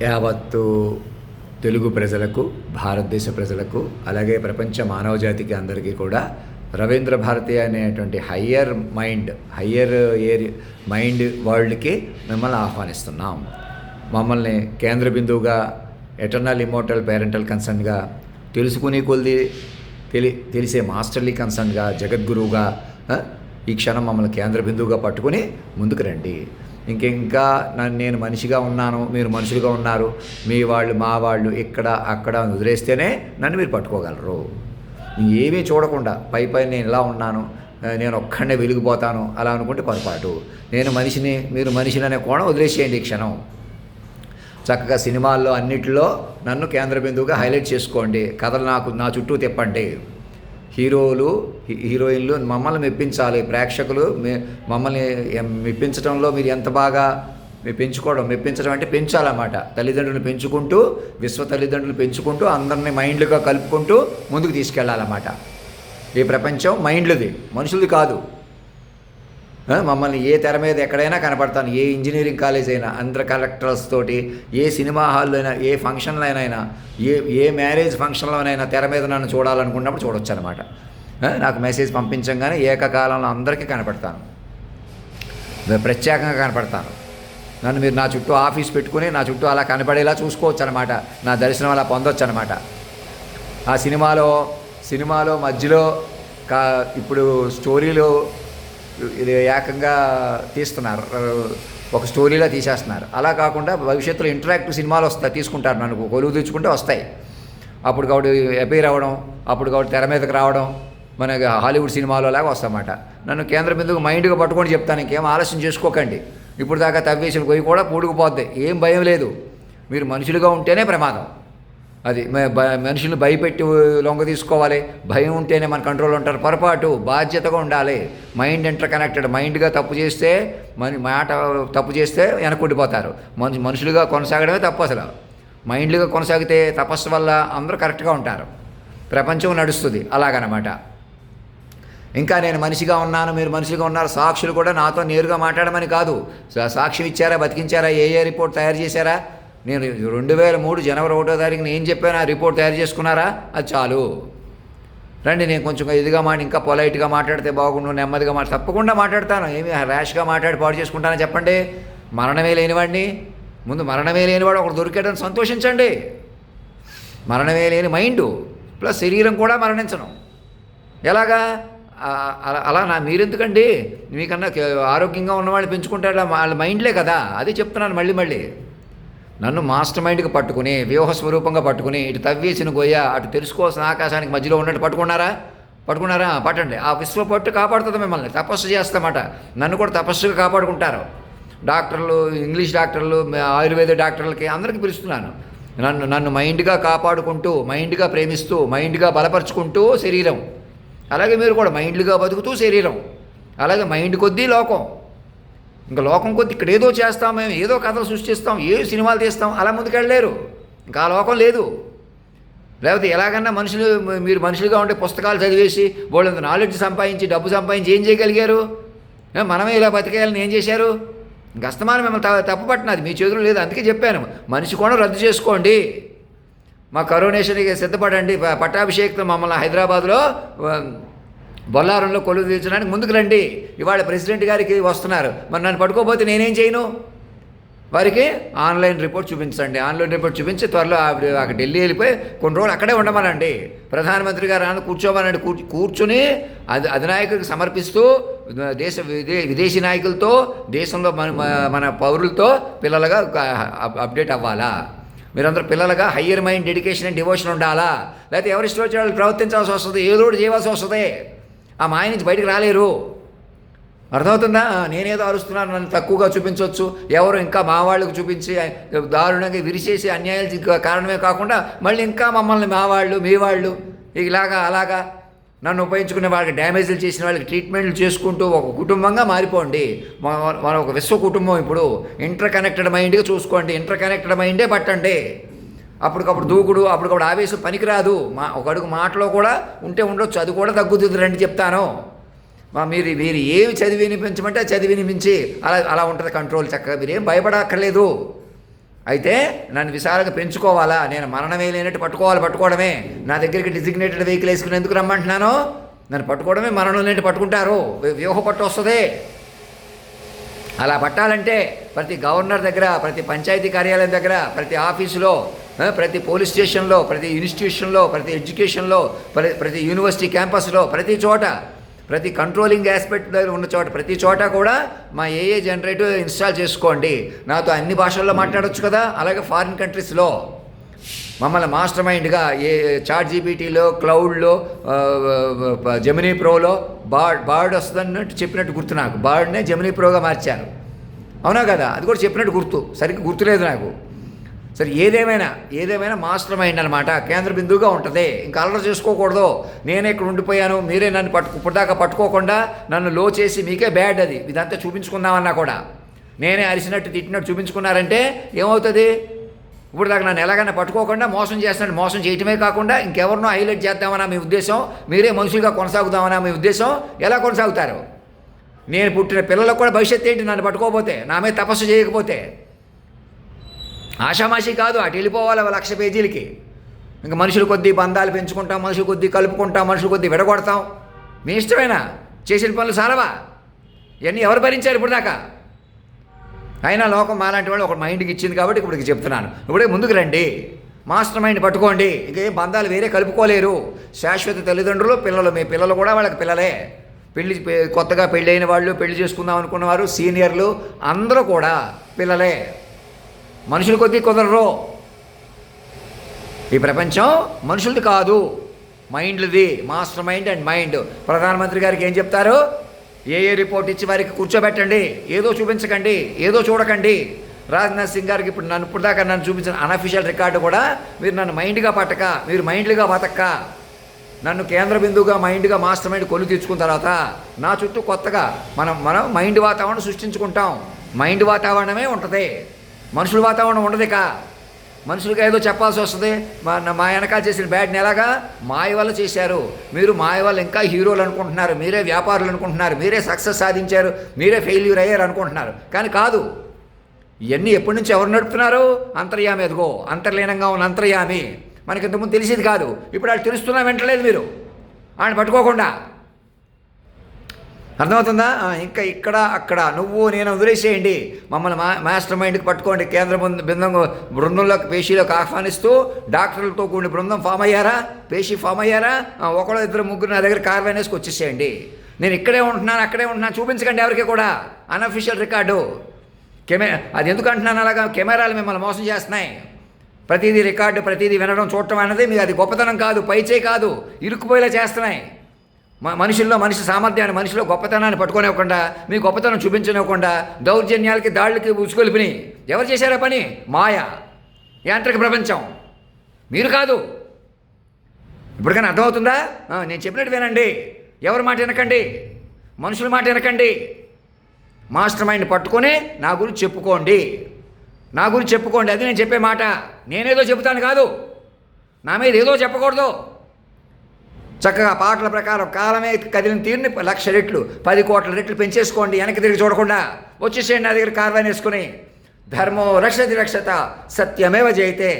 యావత్తు తెలుగు ప్రజలకు, భారతదేశ ప్రజలకు, అలాగే ప్రపంచ మానవజాతికి అందరికీ కూడా రవీంద్ర భారతి అనేటువంటి హయ్యర్ మైండ్ వరల్డ్కి మిమ్మల్ని ఆహ్వానిస్తున్నాం. మమ్మల్ని కేంద్ర బిందువుగా, ఎటర్నల్ ఇమ్మోర్టల్ పేరెంటల్ కన్సర్న్గా, తెలుసుకునే కొద్ది తెలిసే మాస్టర్లీ కన్సర్న్గా, జగద్గురువుగా ఈ క్షణం మమ్మల్ని కేంద్ర బిందువుగా పట్టుకుని ముందుకు రండి. ఇంకా నేను మనిషిగా ఉన్నాను, మీరు మనుషులుగా ఉన్నారు, మీ వాళ్ళు మా వాళ్ళు ఇక్కడ అక్కడ వదిలేస్తేనే నన్ను మీరు పట్టుకోగలరు. ఏమీ చూడకుండా పై నేను ఇలా ఉన్నాను, నేను ఒక్కడే వెలిగిపోతాను అలా అనుకుంటే పొరపాటు. నేను మనిషిని, మీరు మనిషిని అనే కోణం వదిలేసేయండి ఈ క్షణం. చక్కగా సినిమాల్లో అన్నిటిలో నన్ను కేంద్ర బిందువుగా హైలైట్ చేసుకోండి. కథలు నా చుట్టూ తిప్పండి. హీరోయిన్లు మమ్మల్ని మెప్పించాలి. ప్రేక్షకులు మమ్మల్ని మెప్పించడంలో మీరు ఎంత బాగా మెప్పించడం అంటే పెంచాలన్నమాట. తల్లిదండ్రులు పెంచుకుంటూ, తల్లిదండ్రులు పెంచుకుంటూ, అందరినీ మైండ్లుగా కలుపుకుంటూ ముందుకు తీసుకెళ్ళాలన్నమాట. ఈ ప్రపంచం మైండ్లది, మనుషులది కాదు. మమ్మల్ని ఏ తెర మీద ఎక్కడైనా కనపడతాను, ఏ ఇంజనీరింగ్ కాలేజ్ అయినా, అందరు కలెక్టర్స్ తోటి, ఏ సినిమా హాల్లో అయినా, ఏ ఫంక్షన్లోనైనా, ఏ మ్యారేజ్ ఫంక్షన్లోనైనా తెర మీద నన్ను చూడాలనుకున్నప్పుడు చూడొచ్చు అనమాట. నాకు మెసేజ్ పంపించగానే ఏకకాలంలో అందరికీ కనపడతాను, ప్రత్యేకంగా కనపడతాను. నన్ను మీరు నా చుట్టూ ఆఫీస్ పెట్టుకుని నా చుట్టూ అలా కనపడేలా చూసుకోవచ్చు అనమాట. నా దర్శనం అలా పొందొచ్చు అనమాట. ఆ సినిమాలో మధ్యలో ఇప్పుడు స్టోరీలు ఇది ఏకంగా తీస్తున్నారు, ఒక స్టోరీలా తీసేస్తున్నారు. అలా కాకుండా భవిష్యత్తులో ఇంటరాక్టివ్ సినిమాలు తీసుకుంటారు, నన్ను కొలువు తెచ్చుకుంటే వస్తాయి. అప్పుడు కాబట్టి అపీర్ అవ్వడం, అప్పుడు కాబట్టి తెర మీదకి రావడం మనకి హాలీవుడ్ సినిమాలో లాగా వస్తాయన్నమాట. నన్ను కేంద్ర బిందువుగా మైండ్గా పట్టుకొని చెప్తాను, ఇంకేం ఆలస్యం చేసుకోకండి. ఇప్పుడు దాకా తవ్వేసిన గొయ్యి కూడా పూడుకుపోద్ది, ఏం భయం లేదు. మీరు మనుషులుగా ఉంటేనే ప్రమాదం. అది మనుషులు భయపెట్టి లొంగ తీసుకోవాలి. భయం ఉంటేనే మన కంట్రోల్ ఉంటారు. పొరపాటు, బాధ్యతగా ఉండాలి. Mind inter connected. మైండ్గా తప్పు చేస్తే, మాట తప్పు చేస్తే వెనక్కుండిపోతారు. మనుషులుగా కొనసాగడమే తప్పు. అసలు మైండ్లుగా కొనసాగితే తపస్సు వల్ల అందరూ కరెక్ట్గా ఉంటారు, ప్రపంచం నడుస్తుంది. అలాగనమాట. ఇంకా నేను మనిషిగా ఉన్నాను, మీరు మనుషులుగా ఉన్నారు. సాక్షులు కూడా నాతో నేరుగా మాట్లాడమని కాదు, సాక్ష్యం ఇచ్చారా, బతికించారా, ఏ రిపోర్ట్ తయారు చేశారా, నేను 2003 జనవరి 1వ తారీఖున ఏం చెప్పాను ఆ రిపోర్ట్ తయారు చేసుకున్నారా, అది చాలు. రండి, నేను కొంచెం ఇదిగా ఇంకా పొలైట్గా మాట్లాడితే బాగుండు, నెమ్మదిగా తప్పకుండా మాట్లాడతాను. ఏమి ర్యాష్గా మాట్లాడి పాడు చేసుకుంటానని చెప్పండి. మరణమే లేనివాడిని, ముందు మరణమే లేనివాడు ఒకడు దొరికాడని సంతోషించండి. మరణమే లేని మైండు ప్లస్ శరీరం కూడా మరణించను. ఎలాగా అలా మీరెందుకండి, మీకన్నా ఆరోగ్యంగా ఉన్నవాళ్ళు పెంచుకుంటాడు, వాళ్ళ మైండ్లే కదా. అది చెప్తున్నాను మళ్ళీ. నన్ను మాస్టర్ మైండ్కి పట్టుకుని, వ్యూహ స్వరూపంగా పట్టుకుని, ఇటు తవ్వేసిన గొయ్య, అటు తెలుసుకోవాల్సిన ఆకాశానికి మధ్యలో ఉన్నట్టు పట్టుకున్నారా? పట్టండి. ఆ విశ్వ పట్టు కాపాడుతుంది మిమ్మల్ని. తపస్సు చేస్తామట. నన్ను కూడా తపస్సుగా కాపాడుకుంటారు డాక్టర్లు, ఇంగ్లీష్ డాక్టర్లు, ఆయుర్వేద డాక్టర్లకి అందరికీ పిలుస్తున్నాను. నన్ను మైండ్గా కాపాడుకుంటూ, మైండ్గా ప్రేమిస్తూ, మైండ్గా బలపరుచుకుంటూ శరీరం, అలాగే మీరు కూడా మైండ్లుగా బతుకుతూ శరీరం, అలాగే మైండ్ కొద్దీ లోకం. ఇంకా లోకం కొద్ది ఇక్కడ ఏదో చేస్తాం, మేము ఏదో కథలు సృష్టిస్తాం, ఏ సినిమాలు తీస్తాం, అలా ముందుకెళ్ళలేరు. ఇంకా ఆ లోకం లేదు. లేకపోతే ఎలాగన్నా మీరు మనుషులుగా ఉంటే పుస్తకాలు చదివేసి బోళ్ళంత నాలెడ్జ్ సంపాదించి, డబ్బు సంపాదించి ఏం చేయగలిగారు? మనమే ఇలా బతికేయాలని ఏం చేశారు? ఇంక అస్తమానం మిమ్మల్ని తప్పు పట్టినది మీ చేతులు లేదు. అందుకే చెప్పాను, మనిషి కూడా రద్దు చేసుకోండి. మా కరోనేషన్కి సిద్ధపడండి. పట్టాభిషేక్తో మమ్మల్ని హైదరాబాద్లో బొల్లారంలో కొలువు తీర్చడానికి ముందుకు రండి. ఇవాళ ప్రెసిడెంట్ గారికి వస్తున్నారు, మరి నన్ను పట్టుకోకపోతే నేనేం చేయను? వారికి ఆన్లైన్ రిపోర్ట్ చూపించండి. ఆన్లైన్ రిపోర్ట్ చూపించి త్వరలో అక్కడ ఢిల్లీ వెళ్ళిపోయి కొన్ని రోజులు అక్కడే ఉండమనండి. ప్రధానమంత్రి గారు కూర్చోమనండి. కూర్చుని అధినాయకుడికి సమర్పిస్తూ విదేశీ నాయకులతో, దేశంలో మన పౌరులతో పిల్లలుగా అప్డేట్ అవ్వాలా? మీరందరూ పిల్లలుగా higher mind, dedication and devotion ఉండాలా? లేకపోతే ఎవరిష్టం వచ్చే వాళ్ళు ప్రవర్తించాల్సి వస్తుంది, ఏదో ఒకటి చేయవలసి వస్తుంది. ఆ మాయ నుంచి బయటకు రాలేరు. అర్థమవుతుందా? నేనేదో అరుస్తున్నాను, నన్ను తక్కువగా చూపించవచ్చు, ఎవరు ఇంకా మా వాళ్ళకు చూపించి దారుణంగా విరిచేసి అన్యాయాలు కారణమే కాకుండా మళ్ళీ ఇంకా మమ్మల్ని మా వాళ్ళు, మీ వాళ్ళు ఇలాగా అలాగా నన్ను ఉపయోగించుకునే వాళ్ళకి, డ్యామేజ్లు చేసిన వాళ్ళకి ట్రీట్మెంట్లు చేసుకుంటూ ఒక కుటుంబంగా మారిపోండి. మన ఒక విశ్వ కుటుంబం. ఇప్పుడు ఇంటర్ కనెక్టెడ్ మైండ్గా చూసుకోండి. ఇంటర్ కనెక్టెడ్ మైండే పట్టండి. అప్పటికప్పుడు దూకుడు, అప్పటికప్పుడు ఆవేశం పనికిరాదు. ఒక అడుగు మాటలో కూడా ఉంటే ఉండొచ్చు, అది కూడా తగ్గుతుంది. రండి చెప్తాను. మీరు ఏమి చదివి వినిపించమంటే చదివి వినిపించి అలా ఉంటుంది కంట్రోల్. చక్కగా మీరు ఏం భయపడక్కర్లేదు. అయితే నన్ను విశాలంగా పెంచుకోవాలా, నేను మరణమే లేనట్టు పట్టుకోవడమే. నా దగ్గరికి డిజిగ్నేటెడ్ వెహికల్ వేసుకుని ఎందుకు రమ్మంటున్నాను? నన్ను పట్టుకోవడమే, మరణం లేనట్టు పట్టుకుంటారు, వ్యూహ పట్టు వస్తుంది. అలా పట్టాలంటే ప్రతి గవర్నర్ దగ్గర, ప్రతి పంచాయతీ కార్యాలయం దగ్గర, ప్రతి ఆఫీసులో, ప్రతి పోలీస్ స్టేషన్లో, ప్రతి ఇన్స్టిట్యూషన్లో, ప్రతి ఎడ్యుకేషన్లో, ప్రతి యూనివర్సిటీ క్యాంపస్లో, ప్రతి చోట, ప్రతి కంట్రోలింగ్ ఆస్పెక్ట్ దగ్గర ఉన్న చోట, ప్రతి చోట కూడా మా ఏఏ జనరేటివ్ ఇన్స్టాల్ చేసుకోండి. నాతో అన్ని భాషల్లో మాట్లాడవచ్చు కదా. అలాగే ఫారిన్ కంట్రీస్లో మమ్మల్ని మాస్టర్ మైండ్గా చాట్ జీపీటీలో, క్లౌడ్లో, జెమినీ ప్రోలో బార్డ్ వస్తుందన్నట్టు చెప్పినట్టు గుర్తు నాకు. బార్డ్నే జెమినీ ప్రోగా మార్చారు, అవునా కదా? అది కూడా చెప్పినట్టు గుర్తు, సరిగ్గా గుర్తులేదు నాకు. సరే, ఏదేమైనా మాస్టర్ మైండ్ అనమాట, కేంద్ర బిందువుగా ఉంటుంది. ఇంకా అల్లరి చేసుకోకూడదు. నేనే ఇక్కడ ఉండిపోయాను, మీరే నన్ను ఇప్పటిదాకా పట్టుకోకుండా నన్ను లో చేసి మీకే బ్యాడ్, అది ఇదంతా చూపించుకుందామన్నా కూడా నేనే అరిసినట్టు తిట్టినట్టు చూపించుకున్నారంటే ఏమవుతుంది? ఇప్పుడు దాకా నన్ను ఎలాగైనా పట్టుకోకుండా మోసం చేస్తున్నట్టు మోసం చేయటమే కాకుండా ఇంకెవరినో హైలైట్ చేద్దామన్నా మీ ఉద్దేశం, మీరే మనుషులుగా కొనసాగుదామన్నా మీ ఉద్దేశం. ఎలా కొనసాగుతారు? నేను పుట్టిన పిల్లలకు కూడా భవిష్యత్తు ఏంటి నన్ను పట్టుకోకపోతే, నా మీద తపస్సు చేయకపోతే? ఆషామాషి కాదు, అటు వెళ్ళిపోవాలి 1,00,000 పేజీలకి. ఇంకా మనుషులు కొద్దీ బంధాలు పెంచుకుంటాం, మనుషులు కొద్దీ కలుపుకుంటాం, మనుషులు కొద్దీ విడగొడతాం. మీ ఇష్టమేనా? చేసిన పనులు సాలవా? ఇవన్నీ ఎవరు భరించారు ఇప్పుడు దాకా? అయినా లోకం మాలాంటి వాళ్ళు ఒక మైండ్కి ఇచ్చింది కాబట్టి ఇప్పుడు చెప్తున్నాను. ఇప్పుడే ముందుకు రండి, మాస్టర్ మైండ్ పట్టుకోండి. ఇంకేం బంధాలు వేరే కలుపుకోలేరు. శాశ్వత తల్లిదండ్రులు, పిల్లలు, మీ పిల్లలు కూడా వాళ్ళకి పిల్లలే. కొత్తగా పెళ్ళైన వాళ్ళు, పెళ్లి చేసుకుందాం అనుకున్నవారు, సీనియర్లు అందరూ కూడా పిల్లలే. మనుషుల కొద్దీ కుదరరు. ఈ ప్రపంచం మనుషులది కాదు, మైండ్లది. Master mind and mind. ప్రధానమంత్రి గారికి ఏం చెప్తారు? ఏ రిపోర్ట్ ఇచ్చి వారికి కూర్చోబెట్టండి, ఏదో చూపించకండి, ఏదో చూడకండి. రాజ్నాథ్ సింగ్ గారికి ఇప్పుడు దాకా నన్ను చూపించిన అనఫిషియల్ రికార్డు కూడా, మీరు నన్ను మైండ్గా పట్టక, మీరు మైండ్లుగా బతక్క, నన్ను కేంద్ర బిందువుగా మైండ్గా మాస్టర్ మైండ్ కొలు తీర్చుకున్న తర్వాత నా చుట్టూ కొత్తగా మనం మైండ్ వాతావరణం సృష్టించుకుంటాం. మైండ్ వాతావరణమే ఉంటుంది, మనుషుల వాతావరణం ఉండదుక. మనుషులుగా ఏదో చెప్పాల్సి వస్తుంది. మా వెనకాల చేసిన బ్యాడ్ని ఎలాగా మాయ వల్ల చేశారు. మీరు మాయ వల్ల ఇంకా హీరోలు అనుకుంటున్నారు, మీరే వ్యాపారులు అనుకుంటున్నారు, మీరే సక్సెస్ సాధించారు, మీరే ఫెయిల్యూర్ అయ్యారు అనుకుంటున్నారు. కానీ కాదు. ఇవన్నీ ఎప్పటి నుంచి ఎవరు నడుపుతున్నారు? అంతర్యామి. ఎదుగో అంతర్లీనంగా ఉన్న అంతర్యామి. మనకి ఇంతకుముందు తెలిసేది కాదు, ఇప్పుడు వాళ్ళు తెలుస్తున్నా వెంటలేదు మీరు ఆయన పట్టుకోకుండా. అర్థమవుతుందా? ఇంకా ఇక్కడ అక్కడ నువ్వు నేను వదిలేసేయండి, మమ్మల్ని మాస్టర్ మైండ్కి పట్టుకోండి. కేంద్ర బృందంలోకి, పేషీలోకి ఆహ్వానిస్తూ డాక్టర్లతో కూడిన బృందం ఫామ్ అయ్యారా? పేషీ ఫామ్ అయ్యారా? ఒకళ్ళు ఇద్దరు ముగ్గురు నా దగ్గర కార్వాన్ వేసుకు వచ్చేసేయండి. నేను ఇక్కడే ఉంటున్నాను, అక్కడే ఉంటున్నాను, చూపించకండి ఎవరికి కూడా. Unofficial record. అది ఎందుకు అంటున్నాను అలాగా? కెమెరాలు మిమ్మల్ని మోసం చేస్తున్నాయి. ప్రతిదీ రికార్డు, ప్రతిదీ వినడం, చూడటం అనేది మీకు అది గొప్పతనం కాదు, పైచేయి కాదు, ఇరుక్కుపోయేలా చేస్తున్నాయి. మనుషుల్లో మనిషి సామర్థ్యాన్ని, మనిషిలో గొప్పతనాన్ని పట్టుకోనివ్వకుండా, మీ గొప్పతనం చూపించనివ్వకుండా, దౌర్జన్యాలకి, దాడులకి ఉసుకొలిపిని ఎవరు చేశారా పని? మాయ, యాంత్రిక ప్రపంచం, మీరు కాదు. ఇప్పటికైనా అర్థమవుతుందా? నేను చెప్పినట్టు వినండి, ఎవరి మాట వినకండి, మనుషుల మాట వినకండి. మాస్టర్ మైండ్ పట్టుకొని నా గురించి చెప్పుకోండి, నా గురించి చెప్పుకోండి. అది నేను చెప్పే మాట. నేనేదో చెబుతాను కాదు, నా మీద ఏదో చెప్పకూడదు. చక్కగా పాటల ప్రకారం కాలమే కదిలిన తీరుని 1,00,000 రెట్లు, 10 కోట్ల రెట్లు పెంచేసుకోండి. వెనక్కి తిరిగి చూడకుండా వచ్చేసేయండి నా దగ్గర కార్వాన్ వేసుకుని. ధర్మో రక్షతి రక్షత, సత్యమేవ జయతే.